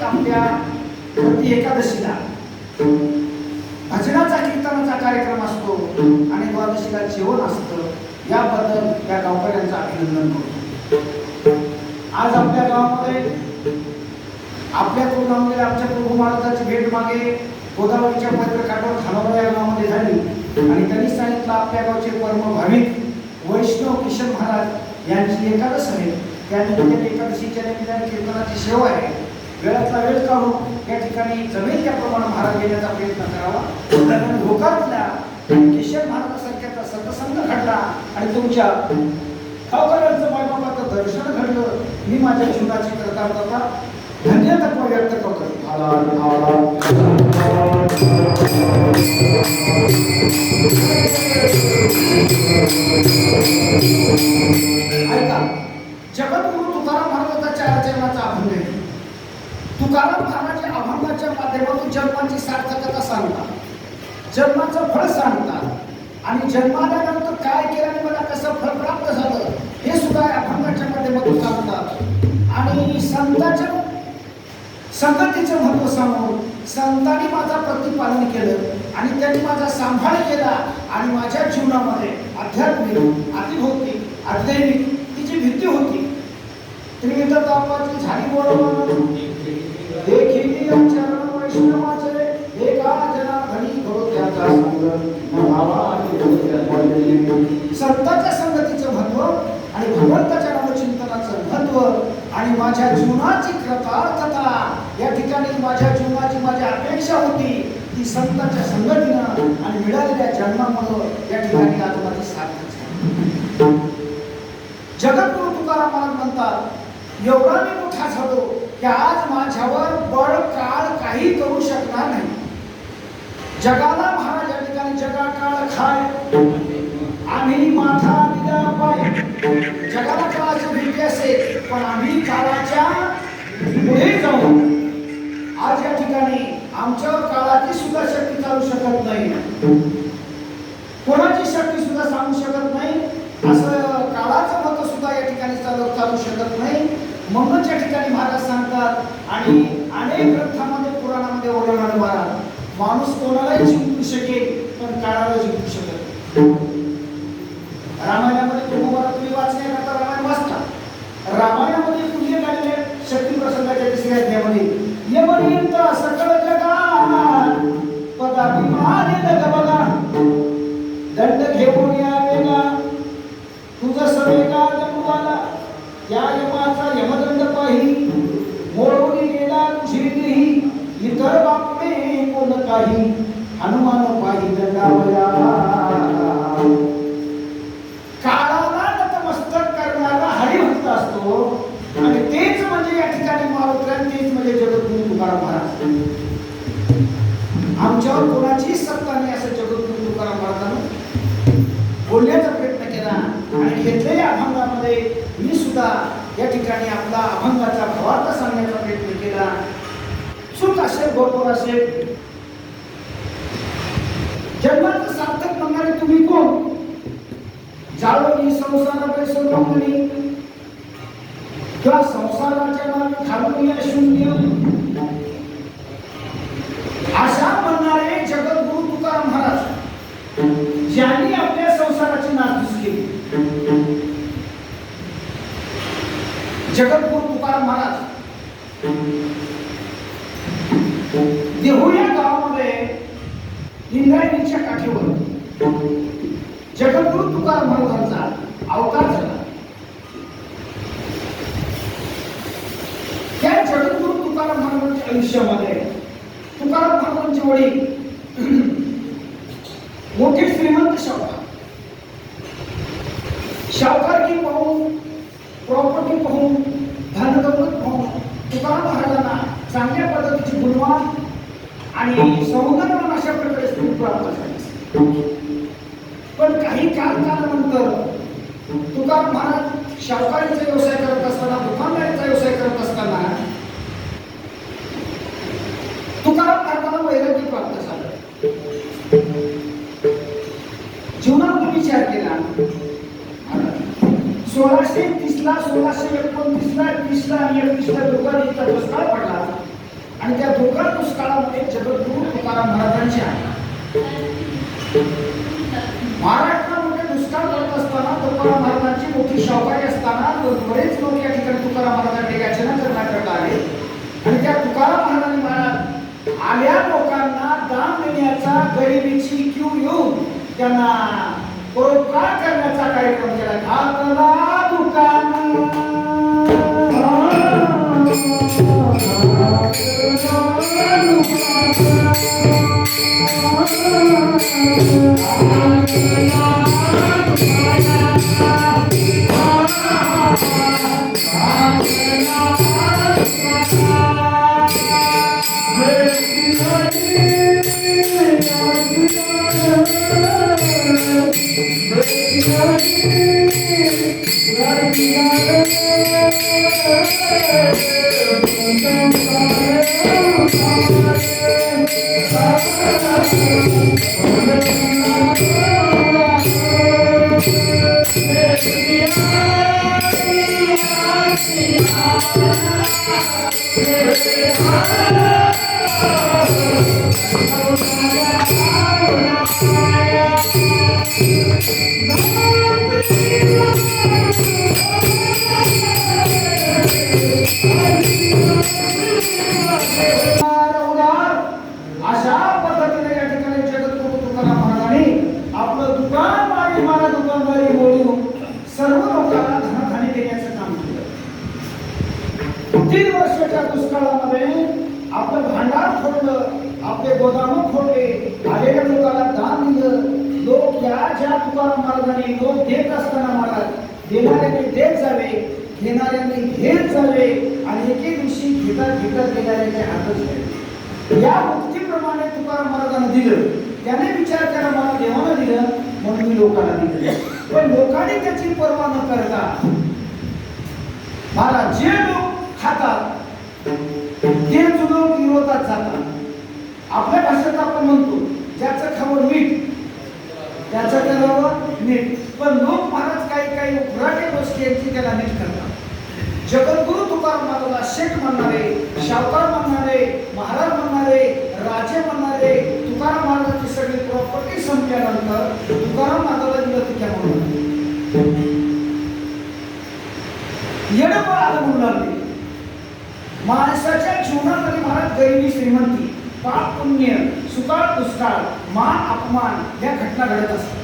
आपल्या प्रति एकादशीला भजनाचा कीर्तनाचा कार्यक्रम असतो आणि द्वादशीला जेवण असतं याबद्दल या गावकऱ्यांचं अभिनंदन करतो. आज आपल्या गावामध्ये आपल्या कुटुंबामध्ये आमच्या प्रभू महाराजांची भेट मागे गोदावरीच्या पत्रकाठावर खानावळ या गावामध्ये झाली आणि त्यांनी सांगितलं आपल्या गावचे परम भाविक वैष्णव किशन महाराज यांची एकादश आहे. त्यानिमित्ताने एकादशीच्या निमित्ताने कीर्तनाची सेवा आहे. वेळातला वेळ काढून या ठिकाणी जमेल त्याप्रमाणे महाराज येण्याचा प्रयत्न करावा. लोकांतल्या किशन महाराजांसारख्याचा सत्संग घडला आणि तुमच्या गावकऱ्यांचं मायबापाचं दर्शन घडलं. मी माझ्या जीवनाची कृतज्ञता धन्यता व्यक्त करतो. ऐका, जगद्गुरु तुकाराम महाराजांच्या आचरणाचा अभंग आहे. तुकाराम महाराजांच्या अभंगाच्या माध्यमातून जन्माची सार्थकता सांगतात, जन्माचं फळ सांगतात आणि जन्माल्यानंतर काय केलं आणि मला कसं फळ प्राप्त झालं हे सुद्धा अभंगाच्या माध्यमातून सांगतात. आणि संतांच्या संगतीचं महत्व सांगून संतांनी माझा प्रतिपालन केलं आणि त्यांनी माझा सांभाळ केला आणि माझ्या जीवनामध्ये आध्यात्मिक, अतिभौतिक, अदैविक तिची भीती होती. त्रिविध तापाची झाली बोलवून देखील चरण वैष्णवाचे एका जनार्दनी घडो त्याचा संग संतांच्या संगतीचं महत्व आणि भगवंताच्या नामचिंतनाचं महत्व आणि माझ्या जीवनाची कृतार्थता या ठिकाणी माझ्या जीवनाची माझी अपेक्षा होती ती संतांच्या संगतीनं आणि मिळालेल्या जन्मामुळे या ठिकाणी आज माझी सार्थक झाली. जगद्गुरु तुकाराम महाराज म्हणतात एवढा मी मोठा झालो की आज माझ्यावर बळ काळ काही करू शकणार नाही. जगाला महाराज या ठिकाणी जगा काळ खाय आम्ही माथा दिला पाय. जगाला काळाची भीती असेल पण आम्ही काळाच्या पुढे जाऊ. आज या ठिकाणी आमच्यावर काळाची सुद्धा शक्ती चालू शकत नाही, कोणाची शक्ती सुद्धा सांगू शकत नाही. असं काळाचं मत सुद्धा या ठिकाणी चालू शकत नाही. म्हणूनच या ठिकाणी महाराज सांगतात आणि अनेक ग्रंथामध्ये पुराणामध्ये ओरडणारे महाराज माणूस कोणालाही जिंकू शकेल पण काळाला जिंकू शकत. रामायणामध्ये तुम्ही वाचण्याकरता रामायण वाचता. रामायणामध्ये पुढे काढले शक्ती प्रसंगाच्या तिसऱ्या अध्यायामध्ये यमनियंत सकळ जगात पदाभिमान बघा दंड घेऊन यावेगा तुझं सवेगा दंडवाला या यमाचा यमदंड पाही मोडून गेला तुझी देही इतर बापे कोण काही हनुमान पाही दंडावया. काळाला नतमस्तक करणारा हरिभक्त असतो आणि तेच म्हणजे या ठिकाणी मारुती, तेच म्हणजे जगद्गुरु तुकाराम महाराज. आमच्यावर कोणाची सत्ता नाही असं जगद्गुरु तुकाराम महाराजांनी बोलण्याचा प्रयत्न केला आणि घेतलेल्या अभंगामध्ये मी सुद्धा या ठिकाणी आपला अभंगाचा भावार्थ सांगण्याचा प्रयत्न केला. सुख असेल, बरोबर असेल, जन्माचं सार्थक म्हणणारे तुम्ही कोण? जाळोनी संसार बैसून मंगली किंवा संसाराच्या मागे घालून या शून्य अशा म्हणणारे जगद्गुरु तुकाराम महाराज ज्यांनी आपल्या संसाराची नासधूस केली. जगद्गुरु तुकाराम महाराज देहू या गावामध्ये इंद्रायणीच्या काठीवर जगद्गुरु तुकाराम महाराजांचा अवतार झाला. त्या जगद्गुरु तुकाराम महाराजांच्या आयुष्यामध्ये तुकाराम महाराजांचे वडील मोठे श्रीमंत सावकार, सावकारकी पाहून, प्रॉपर्टी पाहून, धनदौलत पाहून तुकाराम महाराजांना चांगल्या पद्धतीची गुणवान आणि सौंदर्यवान अशा प्रकारे स्त्री प्राप्त झाली. पण काही कालानंतर तुकाराम महाराज शाहूकारीचा व्यवसाय करत असताना, दुकानदारीचा व्यवसाय करत असताना तुकाराम महाराजांना वैराग्य प्राप्त झालं. जीवनामध्ये विचार केला. 1630 ला 1629 ला 30 ला आणि 31 ला दुर्गादेवीचा दुष्काळ पडला भयंकर दुष्काळामध्ये जगद्गुरु तुकाराम महाराजांच्या महाराष्ट्रामध्ये दुष्काळ पडत असताना तुकाराम महाराजांची मोठी शाहूकारी असताना बरेच लोक या ठिकाणी तुकाराम महाराजांकडे याचना करण्याकरता आले आणि त्या तुकाराम महाराजांनी महाराज आल्या लोकांना दान देण्याचा गरिबीची क्यू येऊन त्यांना परोपकार करण्याचा कार्यक्रम केला. घातला दुकान आपलं भांडार फोडलं, आपले गोदाम फोडले, आलेल्या लोकांना दान दिलं. लोक या ज्या तुकाराम महाराजांनी लोक देत असताना महाराज देणाऱ्याने देत जावे, घेणाऱ्याने घेत जावे आणि एके दिवशी घेतात घेणाऱ्याने हातच घ्यावे. या मुक्तीप्रमाणे तुकाराम महाराजांना दिलं. त्याने विचार केला मला देवानं दिलं म्हणून मी लोकांना दिलं. पण लोकांनी त्याची पर्वा न करता महाराज जे लोक खातात ते लोक विरोधात जातात. आपल्या भाषेत आपण म्हणतो ज्याचं खावं मीठ त्याचं करावं नीट. पण लोक महाराज काही उघराटे गोष्टी यांची त्याला नीट करतात. जगद्गुरु तुकाराम महाराजाला शेठ म्हणणारे, शाहूकार म्हणणारे, महाराज म्हणणारे, राजे म्हणणारे, तुकाराम महाराजांची सगळी प्रॉपर्टी संपल्यानंतर तुकाराम महाराजाला दिलं तिच्या म्हणून येणं आलं म्हणून लागले. माणसाच्या जीवनामध्ये महाराज गरिबी श्रीमंती, पाप पुण्य, सुकाळ दुष्काळ, मान अपमान या घटना घडत असतात.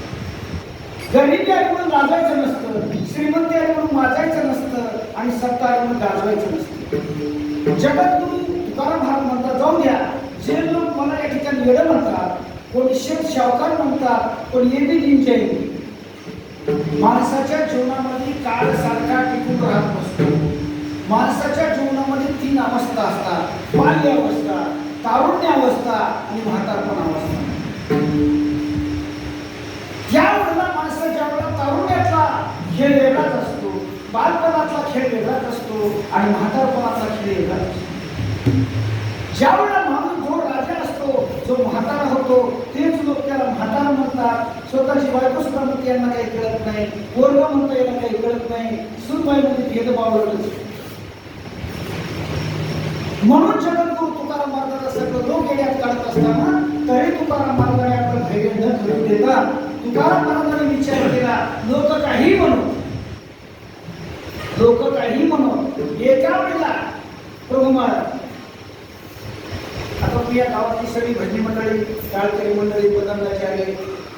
गरिबी आली म्हणून लाजायचं नसतं, श्रीमंती आली म्हणून माजायचं नसतं आणि सत्ता आली म्हणून गाजवायचं नसतं. जगद्गुरु तुकाराम महाराज म्हणतात जाऊ द्या. जे लोक मला या ठिकाणी येडं म्हणतात, कोणी शेठ शाहूकार म्हणतात, कोणी एबी दिनच्या माणसाच्या जीवनामध्ये काळ सारखा टिकून राहत नसतो. माणसाच्या जीवनामध्ये 3 अवस्था असतात: बाल्य अवस्था, तारुण्य अवस्था आणि म्हातारपण अवस्था. त्यावेळेला माणसाच्या वेळेला तारुण्यातला खेळ वेगळाच असतो, बालपणातला खेळ वेगळाच असतो आणि म्हातारपणातला खेळ वेगळाच असतो. ज्या वेळेला माणूस जो राजा असतो, जो म्हातारा होतो, तेच लोक त्याला म्हातारा म्हणतात. स्वतःची बायको सुद्धा म्हणते यांना काही कळत नाही, पोरगा म्हणतो यांना काही कळत नाही, सुनबाईमध्ये भेदभाव वाढतच. म्हणून जगद्गुरु तुकाराम महाराजांना सगळं लोक येण्यात काढत असताना तरी तुकाराम महाराजांनी आपलं धैर्य न करू देता तुकाराम महाराजांनी विचार केला लोक काही म्हणू, लोक काही म्हणू. एका वेळेला प्रभू महाराज आता या गावातली सगळी भजनी मंडळी, टाळकरी मंडळी, पतंगाचार्य,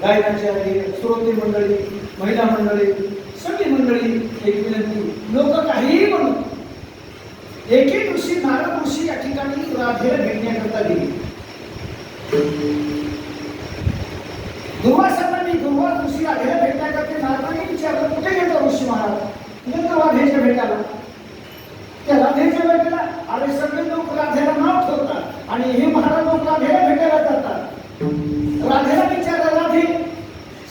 गायनाचार्य, श्रोते मंडळी, महिला मंडळी, सगळी मंडळी एक विनंती, लोक काही म्हणू. एके दिवशी नारद ऋषी या ठिकाणी राधेला भेटण्याकरता गेले. दुर्वास ऋषी राधेला भेटण्याकरता नारदांनी विचारलं कुठे गेलो ऋषी महाराज? म्हणजे राधेच्या भेटायला. त्या राधेच्या भेटीला अरे सगळे लोक राधेला नाव ठेवतात आणि हे महाराज लोक राधेला भेटायला जातात. राधेला विचारलं राधे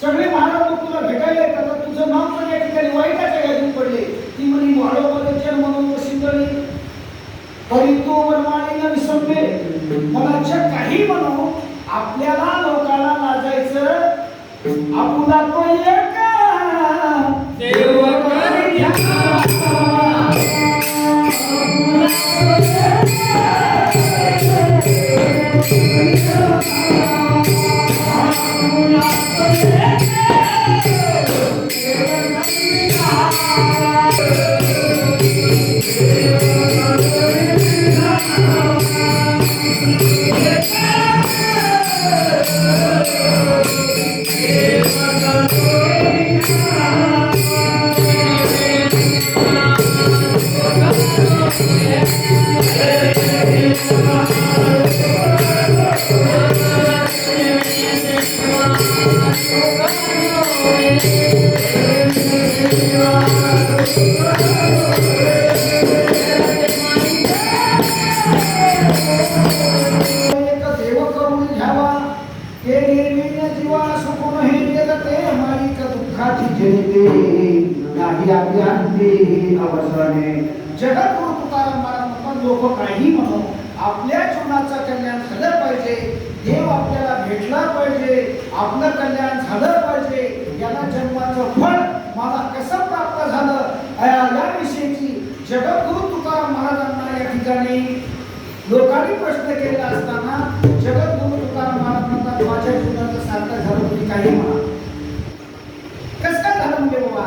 सगळे महाराज लोक तुला भेटायला येतात, तुझं नाव पण या ठिकाणी वाईटाच्या यादीत पडले. ती म्हणे वाढवमध्ये जन्म म्हणून सिंधळी परितो वनवाणी न विसंबे. मला जग काही म्हणू आपल्याला लोकांना लाजायचं आपुला तो एक देव करी घ्या. आधी अभियांती अवसने. जगद्गुरु तुकाराम महाराज लोक काही म्हणू, आपल्या जीवनाचं कल्याण झालं पाहिजे, देव आपल्याला भेटला पाहिजे, आपलं कल्याण झालं पाहिजे, याला जन्माचं फळ मला कसं प्राप्त झालं याविषयीची जगद्गुरु तुकाराम महाराजांना या ठिकाणी लोकांनी प्रश्न केलेला असताना जगद्गुरु तुकाराम महाराज म्हणतात, माझ्या जीवनाचं सार्थक झालं तुम्ही काही म्हणा. कसं काय झालं म्हणजे बाबा,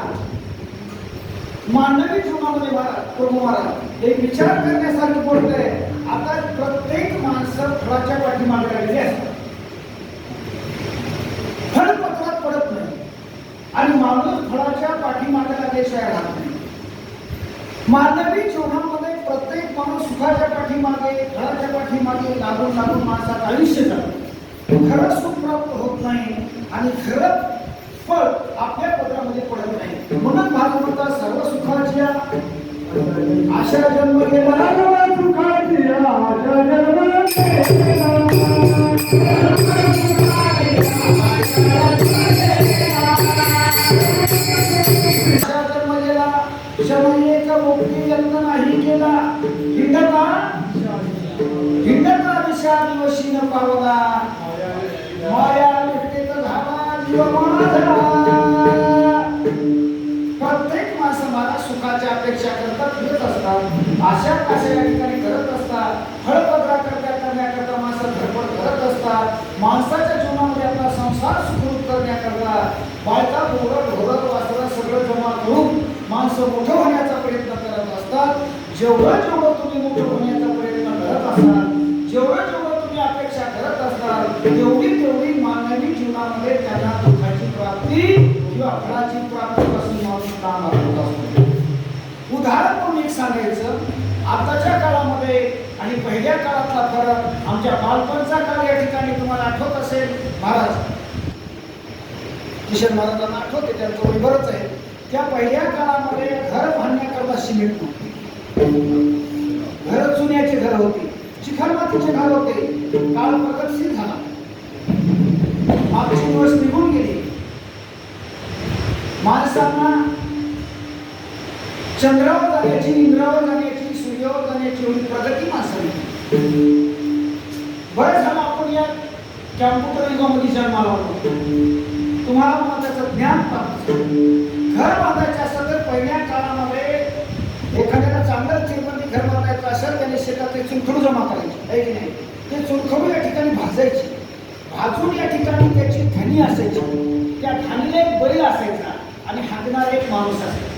मानवी जीवनामध्ये प्रभू महाराज एक विचार करण्यासारखी गोष्ट आहे. आता प्रत्येक माणसं फळाच्या पाठीमागे लागलेली असतात, फळ पत्रात पडत नाही आणि माणूस फळाच्या पाठीमागे लागल्याशिवाय राहत नाही. मानवी जीवनामध्ये प्रत्येक माणूस सुखाच्या पाठीमागे फळाच्या पाठीमागे लागून लागून माणसाचं आयुष्य जातं. खरं सुख प्राप्त होत नाही आणि खरं फळ आपल्या पत्रामध्ये पडत नाही. म्हणून भागवता सर्व सुखाच्या आशा जन्म गेला, सुखाची आशा जन्म गेला, शमयेक मुक्ती यत्न नाही केला, हिंडता विषादी वशी न पावला, माया निष्ठेत झाला जीव माझा. प्रत्येक माणसं मला सुखाच्या अपेक्षा करतात, फिरत असतात, आशा आशा या ठिकाणी करत असतात, फळपत्रा करण्याकरता माणसं धडपड करत असतात. माणसाच्या जीवनामध्ये आपला संसार सुखरूप करण्याकरता बायका पोरं ढोरं वासरं सगळं जमा करून माणसं मोठं होण्याचा प्रयत्न करत असतात. जेवढं जेवढं तुम्ही मोठं होण्याचा प्रयत्न करत असाल, जेवढं जेवढं तुम्ही अपेक्षा करत असाल, तेवढी तेवढी मानवी जीवनामध्ये त्यांना दुःखाची प्राप्ती किंवा फळाची प्राप्तीपासून माणूस लांब होत असतो. उदाहरण म्हणून एक सांगायचं, आताच्या काळामध्ये आणि पहिल्या काळातला फरक, आमच्या बालपणचा काळ या ठिकाणी तुम्हाला आठवत असेल. महाराज किशन महाराजांना आठवते, त्यांचं वय बरंच आहे. त्या पहिल्या काळामध्ये घर बांधण्याकरता सिमेंट नव्हते, घर चुन्याचे घर होते, चिखलमातीचे घर होते. काळ प्रगतशील झाला, मागची दिवस निघून गेली. माणसांना चंद्रावर जाण्याची, इंद्रावर जाण्याची, सूर्यावर जाण्याची एवढी प्रगती माणसांनी. बरं झालं आपण या कॅम्प्युटर युगामध्ये जन्माला होतो. तुम्हाला मला त्याचं ज्ञान प्राप्त. घर बांधायचं असेल तर पहिल्या काळामध्ये एखाद्याला चांगलं चिरबंदी घर बांधायचं असेल, त्याने शेतात ते चुनखडू जमा करायचे आहे की नाही. ते चुनखडू या ठिकाणी भाजायचे, भाजून या ठिकाणी त्याची धनी असायची, त्या धनीला एक बैल असायचा आणि हाकणारा एक माणूस असायचा.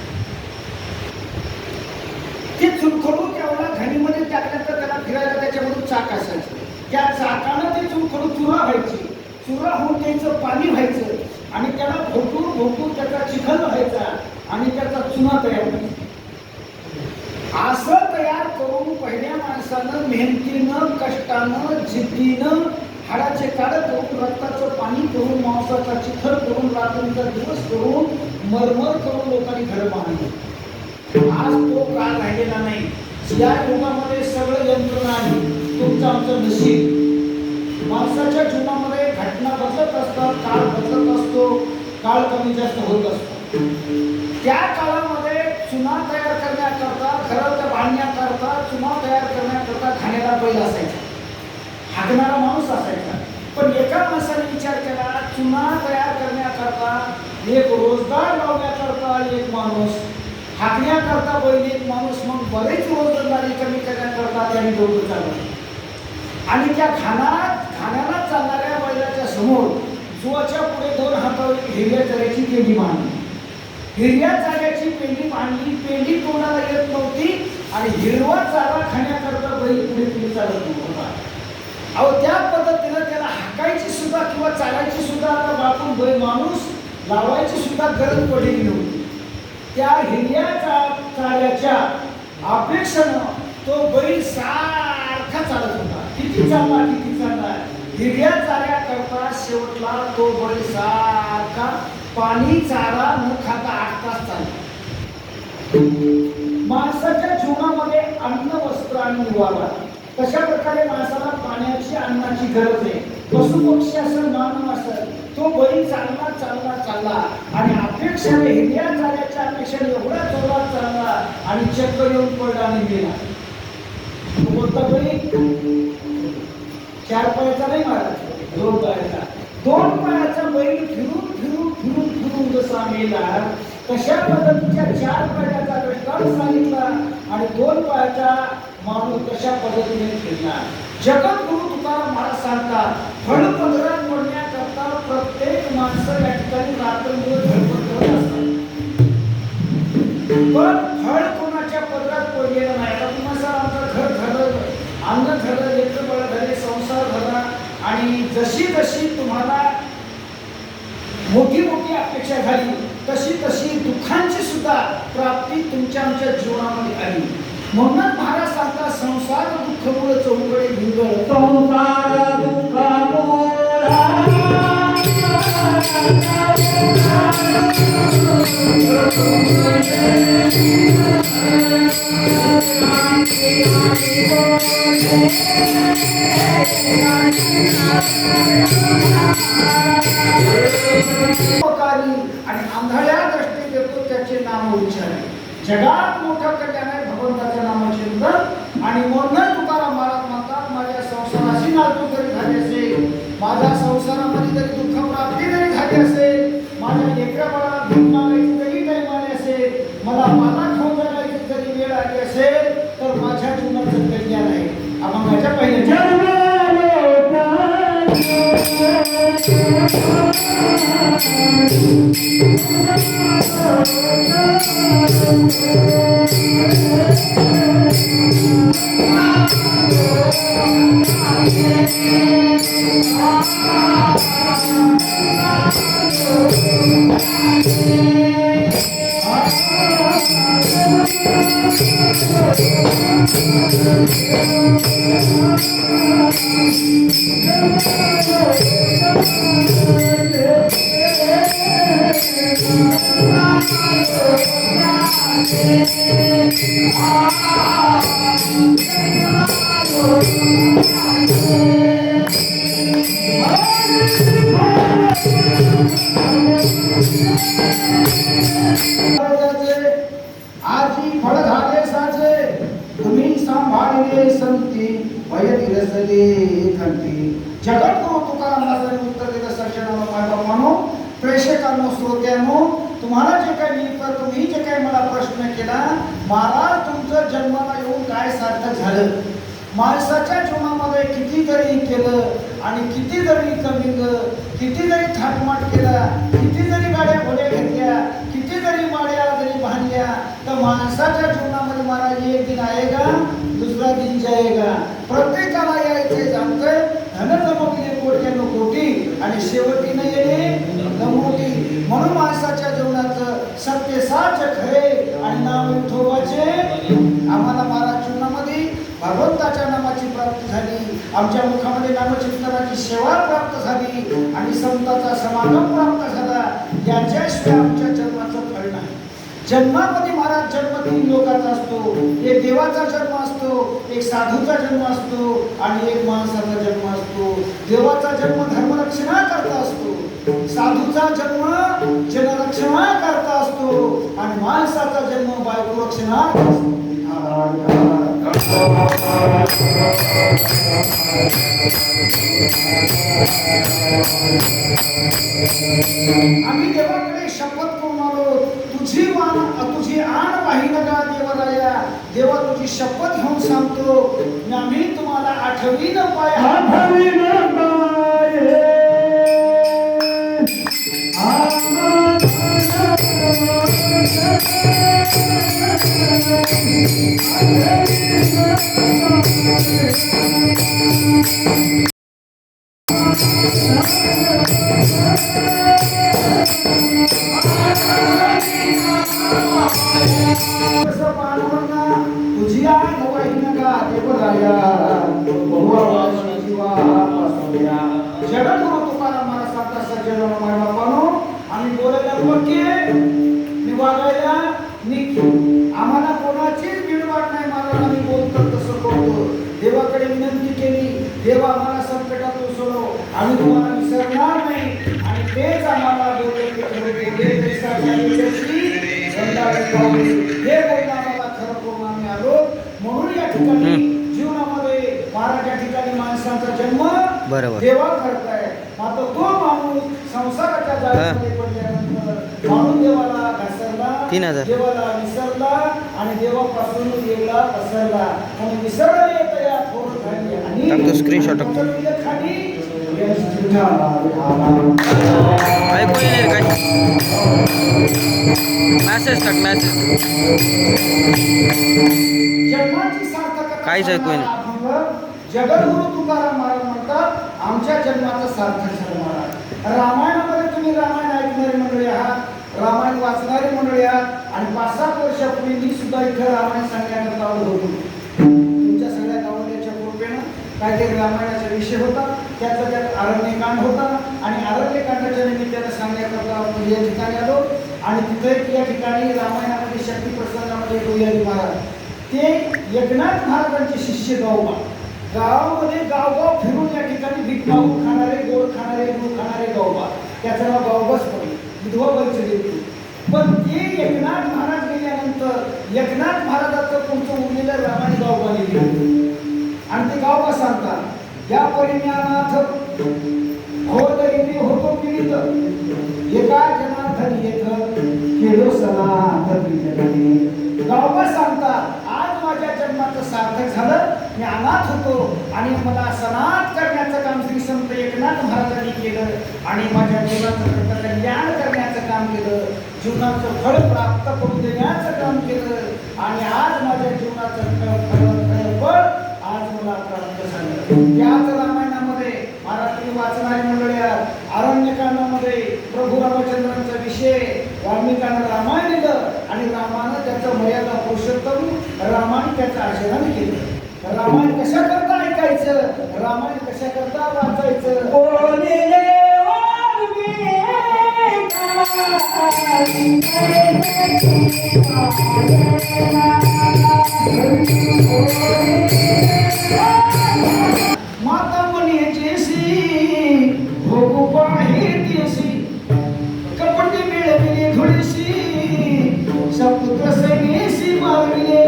ते चुनखडू त्यावेळेला धनीमध्ये टाकल्यानंतर त्याला फिरायला त्याच्यामधून चाक असायचं. त्या चाकानं ते चुनखडू चुरा व्हायची, चुरा होऊन त्याचं पाणी व्हायचं आणि त्याला भोटून भोटून त्याचा चिखल व्हायचा आणि त्याचा चुना तयार व्हायचा. असं तयार करून पहिल्या माणसानं मेहनतीनं, कष्टानं, जिद्दीनं हाडाचे काढ करून, रक्ताचं पाणी करून, मांसाचा चिखल करून, रात्रीचा दिवस करून, मरमर करून लोकांनी घर बांधली. आज तो काळ राहिलेला नाही. या युगामध्ये सगळं यंत्रणा आहे. तुमचं आमचं नशीब. माणसाच्या जीवनामध्ये घटना बदलत असतात, काळ बदलत असतो, काळ कमी जास्त होत असतो. त्या काळामध्ये चुना तयार करण्याकरता, घरात बांधण्याकरता, चुना तयार करण्याकरता खाण्याला बैल असायचा, हाकणारा माणूस असायचा. पण एका माणसाने विचार केला, चुना तयार करण्याकरता एक रोजगार लावण्याकरता एक माणूस, हाकण्याकरता बैल एक माणूस, मग बरेच रोजगारी कमी करण्याकरता त्यांनी दोघं चालवलं. आणि त्या खाण्याला चालणाऱ्या बैलाच्या समोर जुवाच्या पुढे 2 हातावर हिरव्या चाऱ्याची पेंडी बांधली. हिरव्या चाऱ्याची पेंडी बांधली, पेंडी तोंडाला येत नव्हती आणि हिरवा चारा खाण्याकरता बैल पुढे पुढे चालत नव्हता. अहो, त्या पद्धतीनं त्याला हाकायची सुद्धा किंवा चालायची सुद्धा आता बापून बैल माणूस लावायची सुद्धा गरज पडलेली नव्हती. त्या हिरव्या चाऱ्याच्या अपेक्षेनं तो बैल सारखा चालत होता. किती चालला, हिरव्या चाऱ्या करता शेवटला तो बैल सारखा पाणी चारा न खाता 8 तास चालला. माणसाच्या जीवनामध्ये अन्न, वस्त्र आणि निवारा तशा प्रकारे माणसाला पाण्याची अन्नाची गरज आहे. पशुपक्षी असेल मानव असेल तो बैल चालला चालला चालला आणि अपेक्षाने हिरव्या चाल्याच्या अपेक्षाने एवढा जोरात चालला आणि चक्कर येऊन पडला आणि गेला. कोणता बैल? 4 पायाचा नाही महाराज, 2 पायाचा. 2 पायाचा बैल फिरून फिरून फिरून फिरून जसा मेला तशा पद्धतीच्या 4 पायाचा दृष्टांत सांगितला आणि 2 पायाचा माणूस कशा पद्धतीने फिरला. जगद्गुरु तुकाराम महाराज सांगतात फळ पदरात पडण्याकरता प्रत्येक माणसं या ठिकाणी रात्रंदिवस धडपड करत असतात, पण फळ कोणाच्या पदरात पडलेलं नाही. आता तुम्हाला आमचं घर झालं, अंग झालं, लेकरं बाळ झाले, संसार झाला आणि जशी जशी तुम्हाला मोठी मोठी अपेक्षा झाली तशी तशी दुःखांची सुद्धा प्राप्ती तुमच्या आमच्या जीवनामध्ये आली. म्हणून महाराज सांगतात संसार दुःखमुळे चौकडे भिंगळ संसार आणि आंधळ्या दृष्टी देतो त्याचे नाम उच्चारे. जगात मोठं कल्याण आहे भगवंताच्या नामचिंतन. आणि म्हणून तुकाराम महाराज म्हणतात माझ्या संसाराशी नातू जरी झाली असेल, माझ्या संसारामध्ये जरी दुःख प्राप्ती जरी झाली असेल, माझ्या लेकरा बाळाला भीक मागायची जरी टाईम आली असेल, मला माता खाऊन जगायची जरी वेळ आली असेल तर माझ्या जीवनाचं कल्याण आहे. आपण माझ्या पहिल्या आजी फळ झाले साचे तुम्ही सांभाळले संती वयती रसले कंठी. जगद्गुरु तुकाराम महाराजांनी उत्तर दिलं सज्जनांनो, मायबापांनो, प्रेक्षकांनो, श्रोत्यांनो, तुम्हाला जे काही मिळतं, तुम्ही जे काही मला प्रश्न केला, महाराज तुमचं जन्माला येऊन काय सार्थक झालं? माणसाच्या जीवनामध्ये किती जरी केलं आणि किती जरी कमिंग, किती जरी थाटमाट केला, किती जरी गाड्या घोड्या घेतल्या, किती जरी माड्या जरी बांधल्या, तर माणसाच्या जीवनामध्ये महाराज एक दिन आएगा दुसरा दिन जाएगा. प्रत्येकाला यायचे जाणतंय. धन जमवले कोट्यानो कोटी आणि शेवटी न येणे नमोटी. म्हणून माणसाच्या जीवनाचं सत्य साच खरे आणि नाम विठोबाचे. आम्हाला महाराज जीवनामध्ये भगवंताच्या नामाची प्राप्ती झाली, आमच्या मुखामध्ये नामचिंतनाची सेवा प्राप्त झाली आणि संतांचा समागम प्राप्त झाला. याच्याशिवाय आमच्या जन्माचं फळ नाही. जन्मामध्ये महाराज जन्म 3 लोकांचा असतो. एक देवाचा जन्म असतो, एक साधूचा जन्म असतो आणि एक माणसाचा जन्म असतो. देवाचा जन्म धर्मरक्षणा करता असतो, साधूचा जन्म जनरक्षणा करता असतो आणि माणसाचा जन्म बायको रक्षणा असतो. आम्ही देवाकडे शपथ करून आलो, तुझी आण पाहिन का देवराया. देवा तुझी शपथ घेऊन सांगतो, आम्ही तुम्हाला आठवीन पाय जगद्गुरु तुकाराम महाराज सांगतात सज्जनांनो, मायबापांनो, आम्ही बोलायला पक्के वागायला निघतो. आम्हाला कोणाचीच बिडवाट नाही. महाराज आम्ही बोलतो तसं करतो. देवाकडे देव आम्हाला संकटातून सोडव, आम्ही तुम्हाला विसरणार नाही. आणि तेच आम्हाला बोलले की हे बोलणं आम्हाला खरं करून आम्ही आलो. म्हणून या ठिकाणी जीवनामध्ये महाराज या ठिकाणी माणसाचा जन्म देवा करताय. मात्र तो माणूस संसाराच्या जाळ्यामध्ये पडल्यानंतर माणूस देवाला घसरला, देवाला विसरला आणि देवापासून देवला पसरला. म्हणून विसरले तया थोर झाली आणि स्क्रीनशॉट खाली ऐकू येईल काय मॅसेज टाक मॅसेज जन्माची सार्थकता काहीच ऐकू येईल. जगद्गुरु तुकाराम महाराज म्हणतात आमच्या जन्माचं सार्थक झालं महाराज. रामायणामध्ये तुम्ही रामायण ऐकणारी मंडळी आहात, रामायण वाचणारी मंडळी आहात. आणि 5-7 वर्षापूर्वी मी सुद्धा इथं रामायण सांगण्याकरता आलो होतो. तुमच्या सगळ्या गावड्याच्या कृपेनं काहीतरी रामायणाचा विषय होता, त्याचा त्यात अरण्यकांड होता. आणि अरण्यकांडाच्या निमित्तानं सांगण्याकरता या ठिकाणी आलो. आणि तिथे या ठिकाणी रामायणामध्ये शक्ती प्रसंगामध्ये गोयाजी महाराज ते एकनाथ महाराजांचे शिष्य गावबा गावामध्ये गावगाव फिरून या ठिकाणी भीक मागून खाणारे, गोड खाणारे, दूध खाणारे गावबा, त्याचं नाव गावबाच पडले, विधवा बैचले. पण ते एकनाथ महाराज गेल्यानंतर एकनाथ महाराजाचं तुमचं उरलेलं रामायण गावबा लिहिलं. आणि ते गावबा सांगतात या परिज्ञानाथ हो तरी होतो पीडित एका जनार्दन येथ केलो सनातन गावबा सांगतात आज माझ्या जन्माचं सार्थक झालं. मी अनाथ होतो आणि मला सनात करण्याचं काम श्री संत एकनाथ महाराजांनी केलं. आणि माझ्या जीवनाचं कल्याण करण्याचं काम केलं, जीवनाचं फळ प्राप्त करून देण्याचं काम केलं. आणि आज माझ्या जीवनाचं फळ आज मला प्राप्त झालं. याच रामायणामध्ये महाराष्ट्री वाचणारी मंडळी अरण्यकांडामध्ये प्रभू रामचंद्रांचा विषय वाल्मिकांना रामायण दिलं. आणि रामानं त्याचं मर्यादा पुरुषोत्तम रामाने त्याचं आचरण केलं. रामायण कशा करता ऐकायचं, रामायण कशा करता वाचायचं. माता म्हणजेसी भोगू पाहिजेसी कपटी मिळविले थोडीशी सपुत्र सैन्यसी मारविले.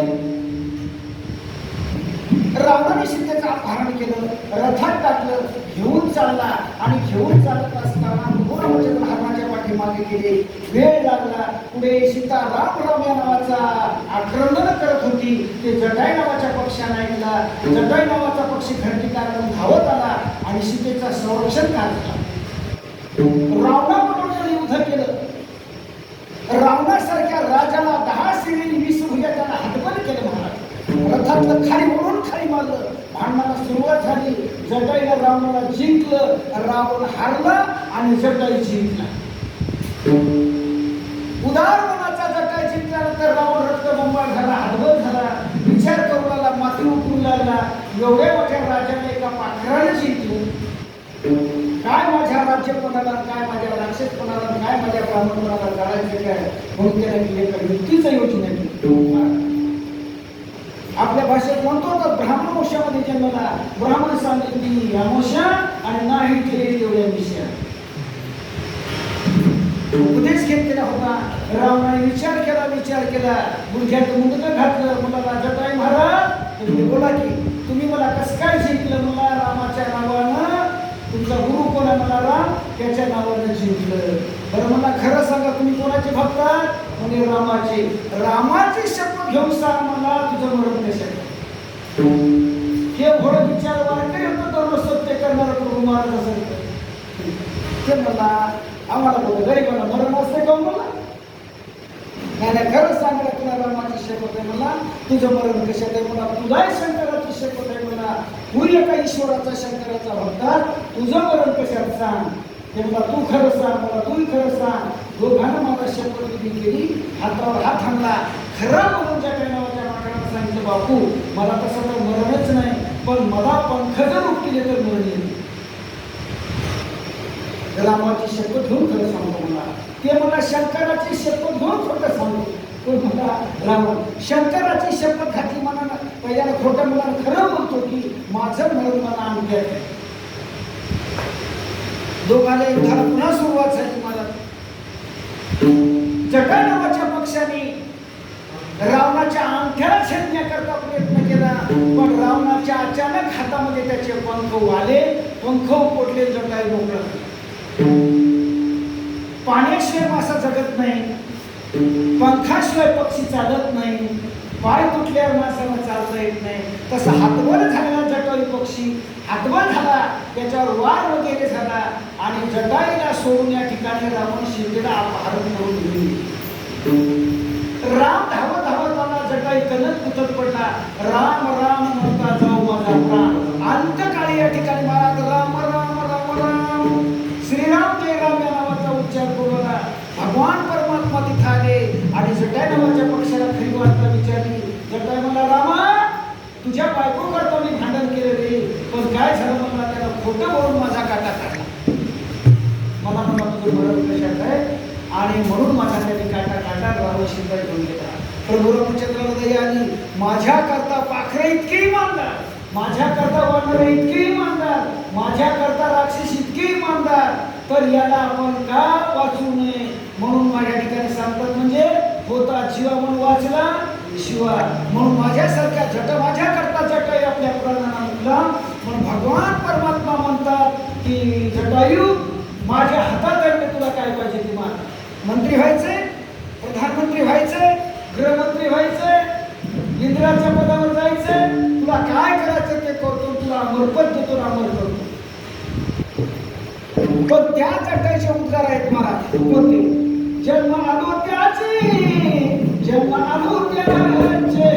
रावणाने सीतेचं अपहरण केलं, रथात टाकलं, घेऊन चालला. आणि घेऊन चालत असताना रामचंद्र हरणाच्या पाठीमागे गेले. वेळ लागला. पुढे सीता राम राम या नावाचा आक्रमण करत होती. ते जटाई नावाच्या पक्षाने ऐकला. जटाई नावाचा पक्षी घंटी काढून धावत आला आणि सीतेचं संरक्षण काढला. रावणाबरोबर युद्ध केलं. रावणासारख्या राजाला 10 शिरी 20 भुजा त्याला हतबल केलं महाराज. रथातलं खाली ओढून खाली मारलं. भांडणाला सुरुवात झाली. जटाईला रावणाला जिंकलं, रावण हारला आणि जटाई जिंकला. उदार मनाचा जटाई जिंकल्यानंतर रावण रक्तबंबाळ झाला, हतबल झाला. विचार करू लागला, माती उठून लागला, एवढ्या मोठ्या राजाने एका पाखराने जिंकलं. काय माझ्या राज्यपणाला, काय माझ्या राक्षसपणाला, काय माझ्या ब्राह्मणपणाला काढायचं काय. म्हणून त्याने एका युक्तीचा योजना केली. आपल्या भाषेत म्हणतो तर ब्राह्मण वंशामध्ये जन्मला, ब्राह्मण सांगितली अमोशा आणि नाही केली एवढ्या विषया. उपदेश घेतलेला होता. रावणाने विचार केला, गुडघ्यात मुंडकं घातलं. मुलाला जटाई महाराज बोला की तुम्ही मला कसं काय जिंकलं. मला रामाच्या नावानं, तुमचा गुरु कोण आहे मला राम, त्याच्या नावानं जिंकलं. बरं मला खरं सांगा तुम्ही कोणाचे भक्त आहात. म्हणजे रामाचे. रामाची शपथ घेऊन सांग मला तुझं मरण कशात. हे घोडं विचार वारकरी होतं तर सत्य करणारा प्रभू महाराज असेल ते मला आम्हाला बोलतो गरीबाला मरण असते का मला. नाही खरं सांगलं तुला रामाची शपथ आहे मला तुझं मरण कशात आहे. मला तुझा शंकराची शपथ आहे मला तू एका ईश्वराचा शंकराचा भक्त तुझं मरण कशात सांग. ते मला तू खरं सांग, मला तू खरं सांग. दोघांना मला शपथ केली. हातावर हात आणला. खरं म्हणून ज्या काही नावाच्या माकडाला सांगितलं बापू मला तसं तर मरणच नाही, पण मला पंख जर उठले तर मरण येईल. रामाची शपथ घेऊन खरं सांगतो मला. ते मला शंकराची शपथ घेऊन खोटं सांगतो. कोण म्हणला? रावण. शंकराची शपथ घातली म्हणा, पहिल्याला खोटं म्हणा, खरं म्हणतो की माझं म्हणून मला अंगठ्यात आहे. दोघांना युद्धाला पुन्हा सुरुवात झाली. मला जटा नावाच्या पक्षाने रावणाच्या अंगठ्याला छेदण्याकरता प्रयत्न केला, पण रावणाच्या अचानक हातामध्ये त्याचे पंख वाले, पंख पोटले, जटायू मोकळा. पाण्याशिवाय मासा जगत नाही, पंखाशिवाय पक्षी चालत नाही, पाय तुटल्यावर माणसाला चालता येत नाही. तसा हातवर झालेला जटायू पक्षी हातवर झाला, त्याच्यावर वार वगैरे झाला आणि जटायूला सोडून या ठिकाणी रावण सीतेला अपहरण करून गेले. राम धावत धावत आला, जटायू कणत कुतत पडला. राम राम म्हणता जाऊ माझा प्राण. अंतकाळी या ठिकाणी महाराज राम राम राम राम श्रीराम जय राम या नावाचा उच्चार बोलवला. भगवान परमात्मा तिथे आले आणि जटायू नावाच्या पक्षाला खरी वार्ता विचारली. जटायू म्हणला, रामा तुझ्या बायको करता मी भांडण केलं रे, पण काय झालं म्हणला, त्याला खोटं बोलून माझा काटा काढला. मला म्हणला तुझं बरं कशात आहे आणि म्हणून माझा त्याने काटा काटा रावण सीता घेऊन गेला. प्रभू रामचंद्राला दया आली. माझ्या करता पाखरे इतके इमानदार, माझ्या करता वानर इतके इमानदार, माझ्या करता राक्षस इतके इमानदार, तर याला आपण का वाचू नये म्हणून माझ्या ठिकाणी सांगतात. म्हणजे होता जीवा म्हणून वाचला शिवा, म्हणून माझ्यासारख्या जट माझ्या करता जटायू आपल्या प्राणांना मुकला. म्हणून भगवान परमात्मा म्हणतात की जटायू माझ्या हातात आहे, तुला काय पाहिजे ती मान. मंत्री व्हायचे, प्रधानमंत्री व्हायचे, गृहमंत्री व्हायचे, इंद्राच्या पदावर जायचे, तुला काय करायचं ते करतो, तुला अमरपद देतो, अमर करतो. पण त्या जटायूचे उद्गार आहेत महाराज कोणते? जन्म आलो त्याचे, जन्म आलो त्याचे.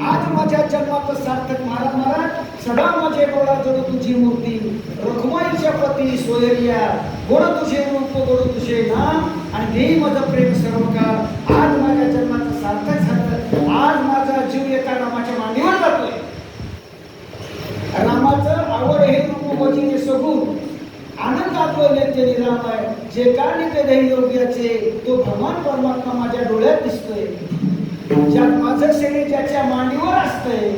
आज माझ्या जन्माचं सार्थक महाराज. महाराज सदा माझे डोळा जडू तुझी मूर्ती, रखुमाईच्या पती सोयरिया, गोड तुझे रूप गोड तुझे नाम, आणि देई माझं प्रेम सर्व काळ. आज माझ्या जन्माचं सार्थक झालं. आज माझा जीव एका रामाच्या मांडीवर जातोय. रामाचं आवड हे रूप वजीने सगुण, आनंदात बोलले राम आहे. जे कारण ते दैव योग्याचे, तो भगवान परमात्मा माझ्या डोळ्यात दिसतोय. ज्यात माझं शरीर ज्याच्या मांडीवर असतंय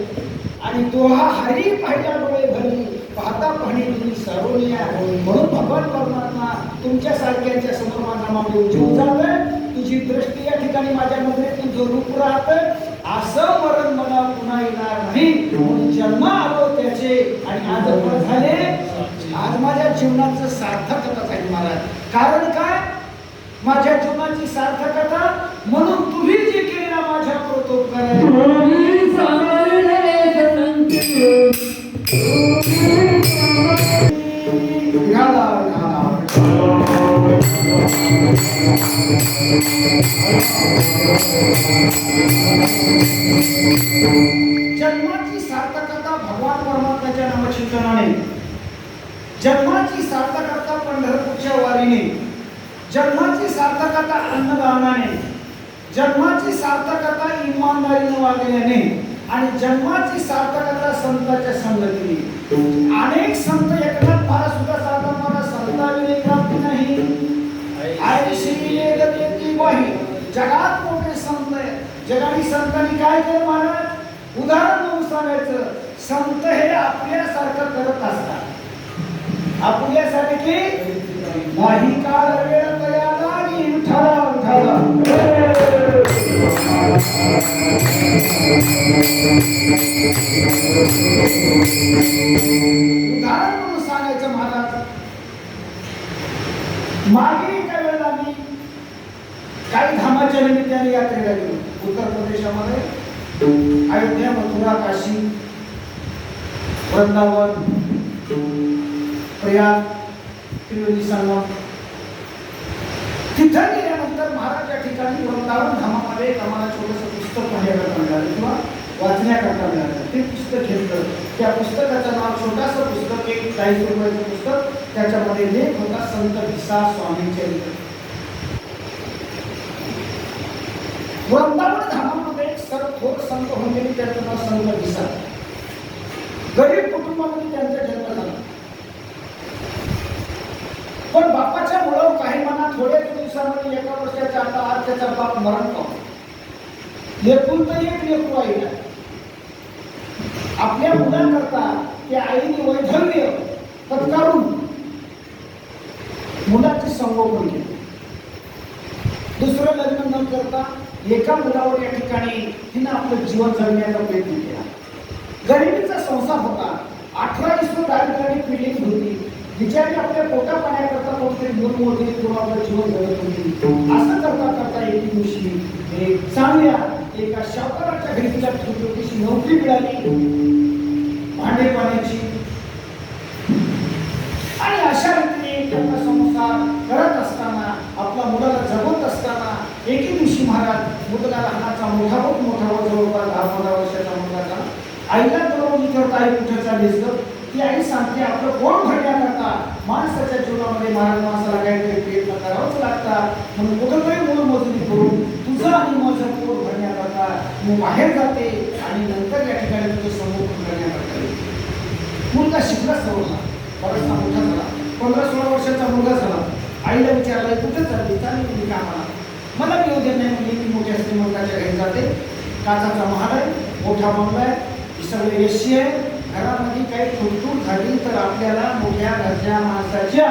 आणि तो हा हरी पाहिल्या डोळे भरली, पाहता पाहणी तुम्ही सर्वनिया. म्हणून भगवान परमात्मा तुमच्या सारख्यांच्या समोर माझा मांडी उचलून जातोय. तुझी दृष्टी या ठिकाणी माझ्या नजरेत तुझं रूप राहतंय. असं मरण मला पुन्हा येणार नाही, म्हणून जन्म आलो त्याचे आणि आज फळ झाले. आज माझ्या जीवनाचं सार्थकता झाली महाराज. कारण काय? माझ्या जीवनाची सार्थकता म्हणून तुम्ही जे केलेला माझ्या प्रोत्साहन जन्माची सार्थकता भगवान परमात्म्याच्या नामचिंतनाने, जन्माची सार्थकता पंढरपूरच्या वारीने, जन्माची सार्थकता अन्नदानाने, जन्माची सार्थकता इमानदारीने वागल्याने आणि जन्माची सार्थकता संतांच्या संगतीने. अनेक संत एकनाथ महाराज सुद्धा सांगतात मला संताविने प्राप्ती नाही, आयुष्य देती वाही. जगात मोठे संत आहे. जगाने संतांनी काय केलं महाराज? उदाहरण म्हणून सांगायचं, संत हे आपल्यासारखं करत असतात. आपल्यासारखे नाही काळ वेळ तयाला विठ्ठला विठ्ठला. उदाहरण म्हणून सांगायचं महाराज, मागे एका वेळेला मी काही धामाच्या निमित्ताने यात्रेला गेलो. उत्तर प्रदेशामध्ये अयोध्या, मथुरा, काशी, वृंदावन, प्रयाग, त्रिवेणी संगम. तिथं गेल्यानंतर महाराज या ठिकाणी वृंदावन धामामध्ये आम्हाला छोटंसं पुस्तक पाहण्याकरता मिळालं किंवा वाचण्याकरता मिळालं. ते पुस्तक घेतलं. त्या पुस्तकाचं नाव, छोटंसं पुस्तक, एक 40 रुपयाचं पुस्तक. त्याच्यामध्ये लेख होता संत भिसा स्वामींचे. वृंदावन धामामध्ये एक थोर संत होऊन गेले, त्याचं नाव संत भिसा. गरीब कुटुंबामध्ये त्यांचा जन्म झाला. पण बापाच्या मुळे काही म्हणा थोड्या दिवस दिवसामध्ये 1 वर्षाच्या आत त्याचा बाप मरण पावतो. लेकून तर एक लेकरू आईला आपल्या मुलाकरता त्या आईने वैधव्य पत्करून मुलाचे संगोपन केले. दुसरं लग्न न करता एका मुलावर या ठिकाणी तिनं आपलं जीवन जगण्याचा प्रयत्न केला. गरिबीचा संसार होता. 18 दारिद्र्याने पीडित होती. बिचारी आपल्या पोटा पाण्याकरता कोणतरी मूलमोठी किंवा आपलं जीवन जगत होती. असं करता करता एके दिवशी एक चांगल्या एका शाहकाराच्या घरी तिला छोटीशी नोकरी मिळाली, भांडे पाण्याची. आणि अशा रीतीने त्यांचा संसार करत असताना आपल्या मुलाला जगवत असताना एके दिवशी महाराज मुलगा लहानाचा मोठा जवळपास 10-15 वर्षाचा मुलगा झाला. आईला बरोबर विचारता आई कुठे चाललीस ग? ती आई सांगते आपलं पोट भरण्याकरता माणसाच्या जीवनामध्ये माणसाला काहीतरी प्रयत्न करावंच लागतात. म्हणून कुठंतरी मोलमजुरी करून तुझं आणि माझं पोट भरण्याकरता मी बाहेर जाते आणि नंतर या ठिकाणी तुझं संगोपन करण्याकरता येते. मुलगा शिकला सवरला, बराचसा मोठा झाला, 15-16 वर्षाचा मुलगा झाला. आईला विचारला कुठे चालली? चालली मी कामाला. मला मी उद्या नाही म्हणजे मी मोठ्या श्रीमंताच्या घरी जाते. काचाचा महाल आहे, मोठा बंगला आहे, सगळे यशी आहे. घरामध्ये काही तुटतूट झाली तर आपल्याला मोठ्या घरच्या माणसाच्या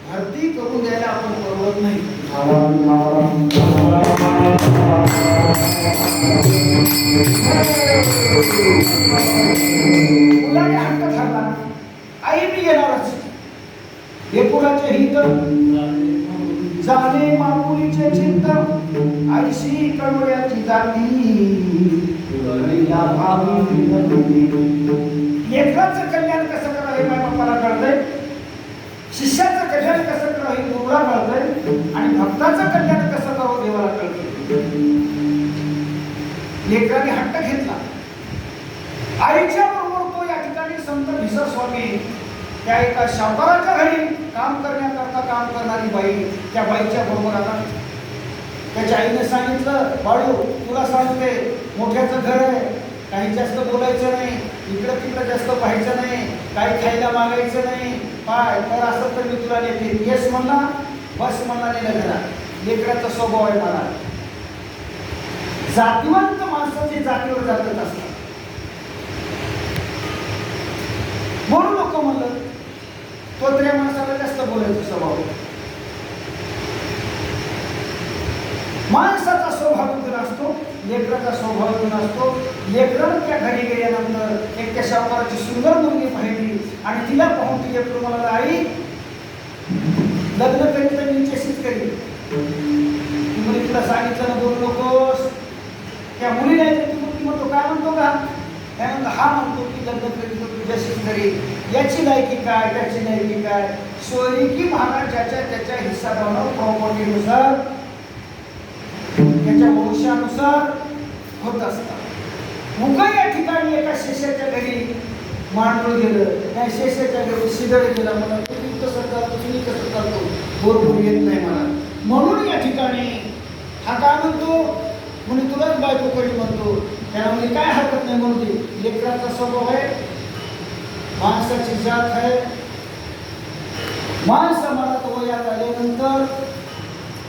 भरती करून द्यायला आपण परवडत नाही. मुलाने हट्ट धरला, आई मी येणारच. हे कुणाचे हित जाणे मामुलीचे चिंत, आईशी कळवळ्याची जाती. लेकराचं कल्याण कसं करा हे माझ्या बाप्पाला कळतंय, शिष्याचं कल्याण कसं करा हे गुरुला कळतंय, आणि भक्ताचं कल्याण कसं करावं देवाला कळतंय. लेकराने हट्ट घेतला. आईच्या बरोबर तो या ठिकाणी संत भिसर स्वामी त्या एका शाहकाराच्या घरी काम करण्याकरता काम करणारी बाई त्या बाईच्या बरोबर आला. त्याच्या आईने सांगितलं, बाळू तुला सांगते मोठ्याचं घर आहे, काही जास्त बोलायचं नाही, इकडं तिकडं जास्त पाहायचं नाही, काही खायला मागायचं नाही, पाय तर असं तर मी तुला नेते. येस म्हणला, बस म्हणला, नेलं घरात. लेकराचा स्वभाव आहे मला. जातीवंत माणसाचे जातीवर जातच असतात. म्हणून लोक म्हणलं तो त्या माणसाला जास्त बोलायचा स्वभाव. माणसाचा स्वभाव गुण असतो, लेकराचा स्वभाव गुण असतो. लेकरानं त्या घरी गेल्यानंतर एक त्या शाहकाराची सुंदर मुलगी पाहिली आणि तिला पाहून ती लेकरू म्हणाला, आई लग्न करीत तर मीच्याशीच करी. मुली तुला सांगितलं ना बोलू नकोस. त्या मुलीला ती मुलगी म्हणतो काय म्हणतो का? त्यानंतर हा म्हणतो की लग्न करीत तर तुझ्याशीच करी. याची लायकी काय, त्याची लायकी काय? सोयरीकी महाराजाच्या त्याच्या हिस्सादारावर प्रॉपर्टीनुसार त्याच्या वंशानुसार होत असतात. मुका या ठिकाणी एका शिष्याच्या घरी मांडलं गेलं, त्या शिष्याच्या घरी शिदळ गेला. मला तुम्ही कसं करतो, तुम्ही कसं करतो, बरोबर येत नाही मला. म्हणून या ठिकाणी हा काय म्हणतो, म्हणजे तुलाच बायको करी म्हणतो. त्यामुळे काय हरकत नाही म्हणते. लेकराचा स्वभाव आहे, माणसाची जात आहे. माणसं मला वयात आल्यानंतर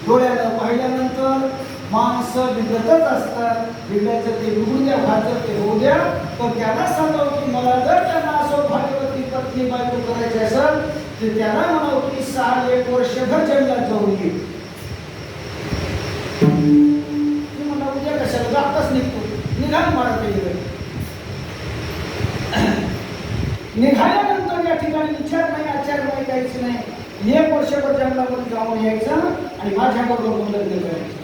डोळ्याला पाहिल्यानंतर माणसं बिघडतच असतात. बिघडायचं ते बिघडू द्या, व्हायचं ते होऊ द्या. तर त्याला सांगावं की मला जर त्यांना असं भाग्यवती पत्नी बायको करायची असेल तर त्याला म्हणावं की 1 वर्षभर जंगलात जाऊन ये. मला उद्या कशाला जाताच निघतो, निघाल मारत निघाल्यानंतर या ठिकाणी विचार नाही, आचार नाही, काहीच नाही. 1 वर्षभर जंगलामध्ये जाऊन यायचं आणि माझ्याबरोबर लग्न करायचं.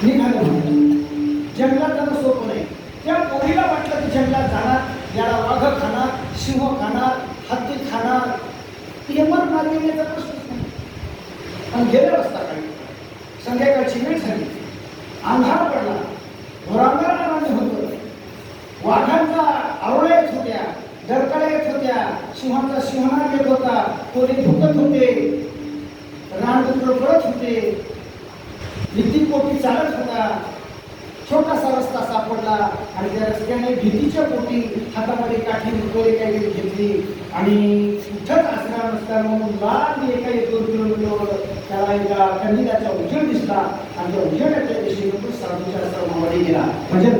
निघालं. जंगलात जाणं सोपं नाही. त्या पोरीला वाटलं की जंगलात जाणार, याला वाघ खाणार, सिंह खाणार, हत्ती खाणार, हे मरणार येण्याचा प्रश्नच नाही. पण गेलं रस्ता काही. संध्याकाळची वेळ झाली, अंधार पडला, घोरांगण होतं. वाघांचा आवळ्या येत होत्या, डरकड्या येत होत्या, सिंहाचा सिंहनाद येत होता, कोणी भुकत होते, रानडुकरं पळत होते, भीती पोटी चालत होता. छोटासा रस्ता सापडला आणि त्या रस्त्यात त्याने भीतीच्या पोटी हातामध्ये काठी वगैरे काहीतरी घेतली आणि कुठंच असणार नसताना म्हणून लांब एका 1-2 किलोमीटरवर त्याला एका कंदिलाचा उजेड दिसला आणि त्या उजेडाच्या दिशेने तो साधूच्या आश्रमामध्ये गेला. भजन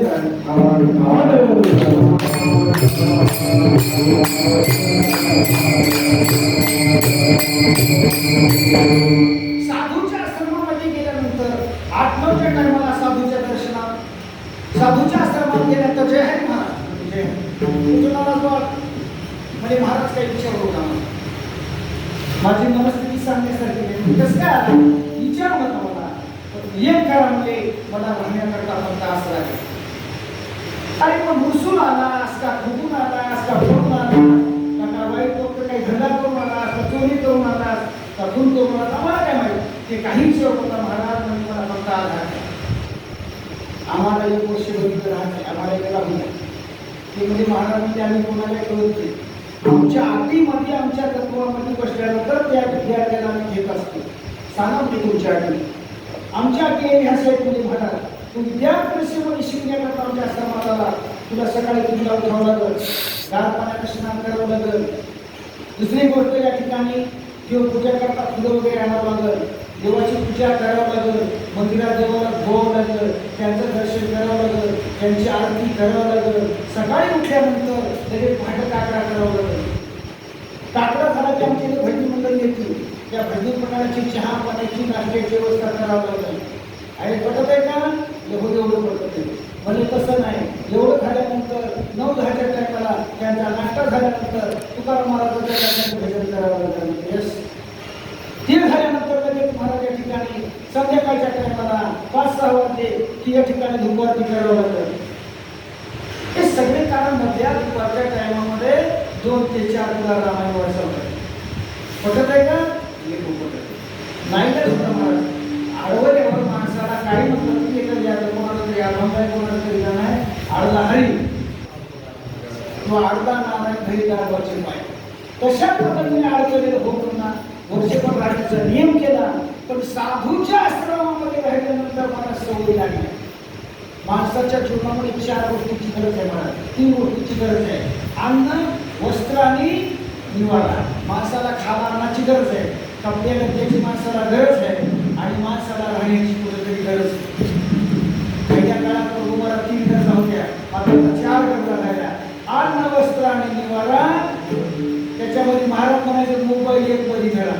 साधूच्या आश्रमामध्ये गेल्यानंतर 8-9च्या टायमाला साधूच्या दर्शनात साधूच्या आश्रमात गेल्यानंतर जय हरी महाराज जय म्हणजे महाराज काही विचार होता माझी मनस्थिती सांगण्यासारखी नाही. कसं काय आला विचार होता मला एक करा म्हणजे मला राहण्याकरता म्हणता असं लागेल. आणि मग मुसून आलास का फुटून आलास का फोडून आलास का वाईट लोक काही धंदा करून आलास का चोरी करून आलास का खून करून आलास आम्हाला काय माहिती ते काही विचार होता. महाराज म्हणजे मला म्हणता आला आम्हाला 1 वर्ष बघितलं राहते आम्हाला गेला होता ते म्हणजे महाराज म्हणजे आम्ही कोणाला कळत नाही. आमच्या आटीमध्ये आमच्या तत्वामध्ये बसल्यानंतर त्या विद्यार्थ्याला आम्ही घेत असतो. सांगा म्हणजे तुमच्या आटी आमच्या आटी ह्या साईडमध्ये महाराज तू विद्यार्थ्यांमध्ये शिकण्याकरता आमच्या आश्रमात आला. तुला सकाळी तुला उठावं लागल गार पाण्यानं स्नान करावं लागल. दुसरी गोष्ट या ठिकाणी देवपूजा करता फुलं वगैरे आणावं लागल. देवाची पूजा करावं लागल. मंदिरात देवाला धुवावं लागल. त्यांचं दर्शन करावं लागल. त्यांची आरती करावं लागल. सकाळी उठल्यानंतर लगेच भांड काकडा करावं लागल. काकडा झाला की आमच्या इथे भजनी मंडळ येतील. त्या भजनी मंडळाची चहा पाण्याची नाश्त्याची व्यवस्था करावं लागल. आणि पटत आहे का एवढं पटत आहे म्हणजे तसं नाही. एवढं झाल्यानंतर 9-10च्या टायमाला त्यांचा नाश्ता झाल्यानंतर तुकाराम महाराजांच्या भजन करावं लागलं. यस ते झाल्यानंतर लगेच महाराज या ठिकाणी संध्याकाळच्या टायमाला 5-6 वाजले की या ठिकाणी धुपारती करावं लागलं. हे सगळे कारण मधल्या दुपारच्या टायमामध्ये 2 ते 4 तुला रामायण वाचवलं. पटत आहे का नाही तर होता महाराज आडवं यावर माणसाला काही म्हणतात की एका यादव कोणाला तरी आलमबाई कोणाला तरी नाही आडला हरी तो आडला नारायण घरी दारवाचे पाय तशा पद्धतीने आडवलेलं होत ना वर्षभर राहण्याचा नियम केला. पण साधूच्या आश्रमामध्ये राहिल्यानंतर मला सवय लागली. माणसाच्या जीवनामध्ये 4 गोष्टीची गरज आहे मला 3 गोष्टीची गरज आहे. अन्न वस्त्र आणि निवारा. माणसाला खाण्याची गरज आहे. कपडे घालण्याची माणसाला गरज आहे आणि माणसाला राहण्याची कुठेतरी गरज आहे. पहिल्या काळात तुम्हाला 3 गरजा होत्या आता 4 गरजा राहिल्या. अन्न वस्त्र आणि निवारा. त्याच्यामध्ये महाराज म्हणायचे मोबाईल एक मध्ये घरा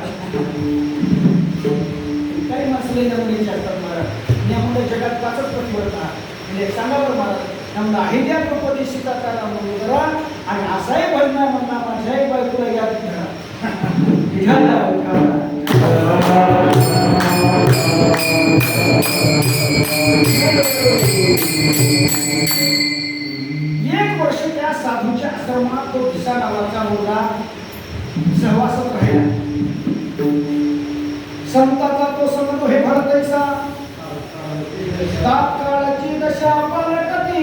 काही माणसं नमुनेचे असतात महाराज. यामुळे जगात 5च प्रतिबंध म्हणजे सांगा बरं महाराज त्यामुळे अहिल्या द्रौपदी सीता त्याला म्हणून करा आणि असाही भजना म्हणला माझ्याही बायकोला याद घरा. एक वर्ष त्या साधूच्या आश्रमात तो भिसा नावाचा मुलगा सहवासात राहिला. संताचा तो समजतो हे भरतैसा तात्काळाची दशा पालकती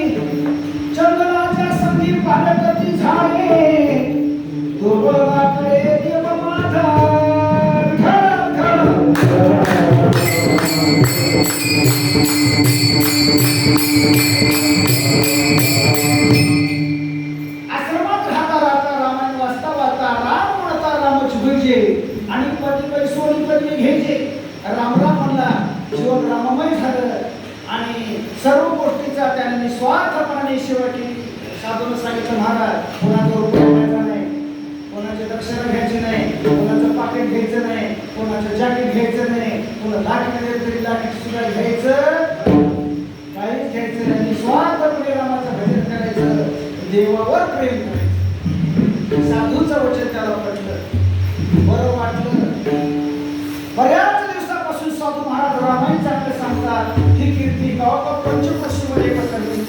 चंदनाच्या संधी पालकती झाले दुर्बलाकडे देव माझा आश्रमात राहता राहता रामायण वाचता वाचता राम म्हणता रामच भजे आणि पती सोनी पती घ्यायचे. रामराम म्हणला जीवन राममय झालं आणि सर्व गोष्टीचा त्याने निस्वार्थपणाने सेवा केली. साधून सांगितलं महाराज कोणाचा रुपया घ्यायचा नाही कोणाचे दक्षिणा घ्यायची नाही कोणाचं पाकिट घ्यायचं नाही कोणाचं जॅकेट घ्यायचं नाही कोणा लाकीट दिलं तरी लाकीट सुद्धा घ्यायचं काहीच घ्यायचं नाही. निस्वार्थपणे रामाचं भजन करायचं देवावर प्रेम करायचं. साधूचं वचन त्याला पटलं बरं वाटलं. बऱ्याच दिवसापासून साधू महाराज रामायण चांगलं सांगतात. ही कीर्ती गावात पंचकोशीमध्ये पसरली.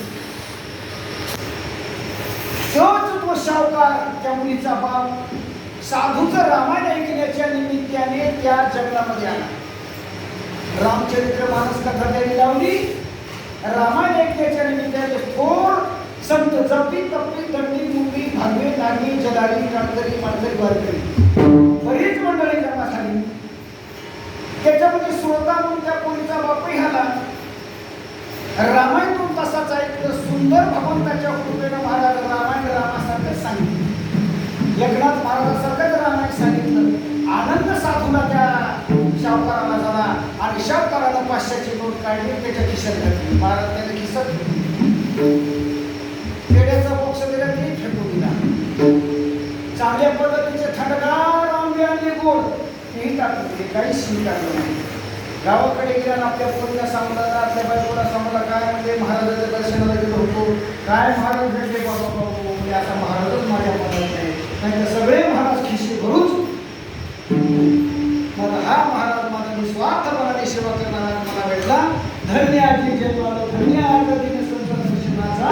तोच तो शावकार त्या मुलीचा बाप साधूचं रामायण ऐकण्याच्या निमित्ताने त्या जंगलामध्ये आला. रामचरित्र मानस कथा त्यांनी लावली. रामायण ऐकण्याच्या निमित्ताने थोर संत जपी तपी दंडी मुंगी भागवे नागी जलाली कामकरी मांडकरी वारकरी बरीच मंडळी जमा झाली. त्याच्यामध्ये श्रोता म्हणून त्या पोलीचा बापही आला. रामायण 2 तासाचा ऐकलं सुंदर भगवंताच्या कृपेनं महाराज रामायण रामासारखंच सांगितलं. एकनाथ महाराजांसारखंच रामायण सांगितलं. आनंद साधूला त्या शाहूकाराला झाला आणि शाहूकारानं 500ची नोट काढली, त्याच्या खिशात घातली. महाराज त्याने खिशात पेढ्याचा बॉक्स दिला, ते फेकून दिला. चांगल्या पद्धतीचे थंडगार आंबे आणले गोड, तेही टाकले, काही स्वीकारलं नाही. गावाकडे गेला ना आपल्या पोरीला सांगला, आपल्या बायकोला सांगला, काय म्हणजे महाराजाच्या दर्शनाला गेलो होतो, काय महाराज भेटले बाबा बाबू, म्हणजे असा महाराजच माझ्या मनात नाही तर सगळे महाराज खिशे भरूच. मला हा महाराज माझा निस्वार्थपणाने सेवा करणारा मला भेटला. धन्य आजी जन्माला, धन्य आजी संत दर्शनाचा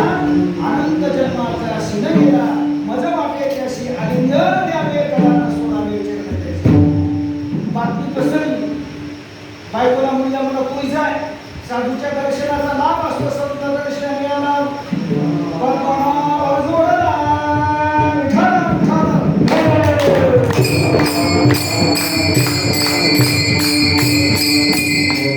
आनंद जन्माचा अशी न गेला, मज वाटेची अशी आलिंग द्यावे कळाला सोडावे चरणाचे. बातमी पसरली, बायकोला मुलीला मला कोणी जाय, साधूच्या दर्शनाचा लाभ असतो, संत दर्शन मिळाला परमानावर जोडला.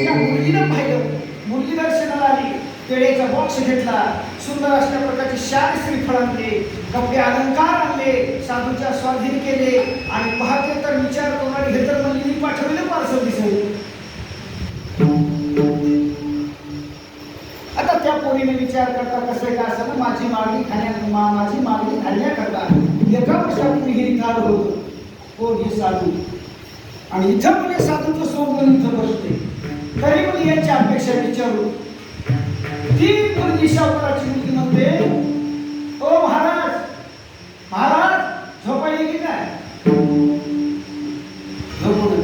त्या मुलीनं पाहिलं, मुलगी दर्शनाला आली, पेढेचा बॉक्स घेतला, सुंदर अशा प्रकारची शाल श्रीफळ आणले, कपडे अलंकार आणले, साधूच्या स्वाधीन केले आणि पाहते तर विचार करून हे तर मुलीने पाठवलेलं पार्सल दिसेल. आता त्या पोरीने विचार करता कसं काय असं, माझी मागणी घालण्याकरता एका वर्षापूर्वी हे इथं आलं होतं. कोण हे साधू, आणि इथं म्हणजे साधूचं सोबत इथं बसते, तरी पण यांची अपेक्षा विचारू. ती मुलगी शाहूकाराची मुलगी म्हणते, ओ महाराज महाराज झोपायला की काय? झोपू नये.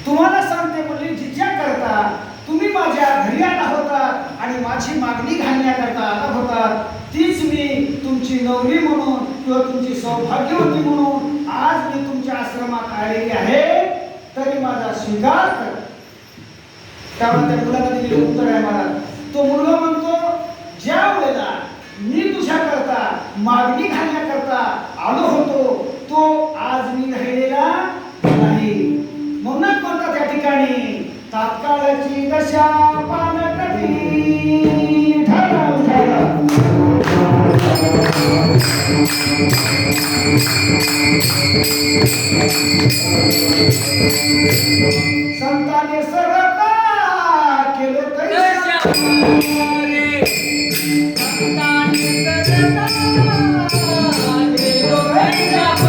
तुम्हाला सांगते मुली, जिच्या करता तुम्ही माझ्या घरी आला होता आणि माझी मागणी घालण्याकरता आला होता, तीच मी तुमची नवरी म्हणून किंवा तुमची सौभाग्यवती म्हणून आज मी तुमच्या आश्रमात आलेली आहे, तरी माझा स्वीकार कर. त्यामुळे त्या मुलाला दिलेलं उत्तर आहे महाराज. तो मुलगा म्हणतो, ज्या वेळेला मी तुझ्या करता मागणी घालण्याकरता आलो होतो, तो आज मी राहिलेला नाही. म्हणूनच म्हणतात त्या ठिकाणी, तात्काळची दशा पालटली ठरव ठरव. संताने सरता केलो संताने सरता केलो